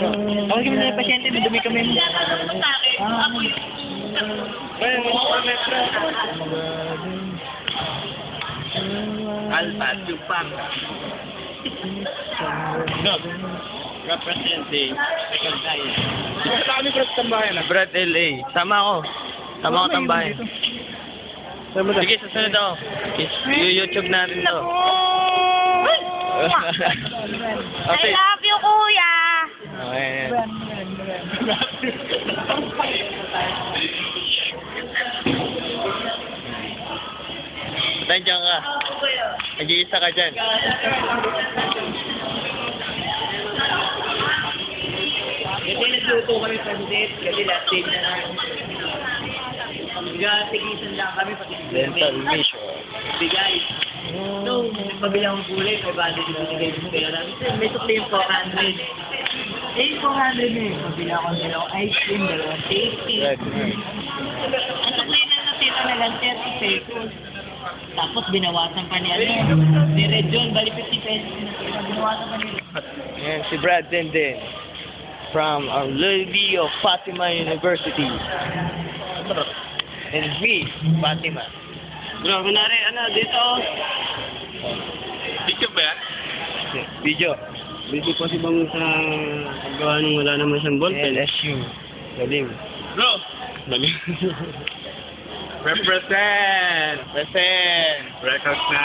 Ako kami na pasyente, dumi kami. Alpha, Tupang. No. Representing second time. Kami Brad tambayan na. Brad LA. Sama ako. Sama ako tambahin. Sige, susunod ako. YouTube natin to. I love you, kuya! Okay. Nandiyan ka. Nag-iisa ka dyan. Kasi nagluto kami sa Duterte, kasi last day na lang. Tigisan lang kami, pati Dental mission. bigay. So, nagpabilang ng gulay, 500 yung binigay mo pera. May sukli yung 400. Eh, 400 na yun. Pabila ko nila ice cream, dalawang tasty. Right. Ang sukli na natira na lang 30 pesos. Tapos binawasan pa ni ni Red John, bali 50 pesos na natira. Binawasan pa ni Yan, si Brad Denden. From Our Lady of Fatima University. And me, Fatima. Bro, kunwari, dito. Video ba yan? Video. Busy po si Bang sa paggawa nung wala naman siyang ballpen. LSU. Galing. Bro! Dali. Represent! Record na!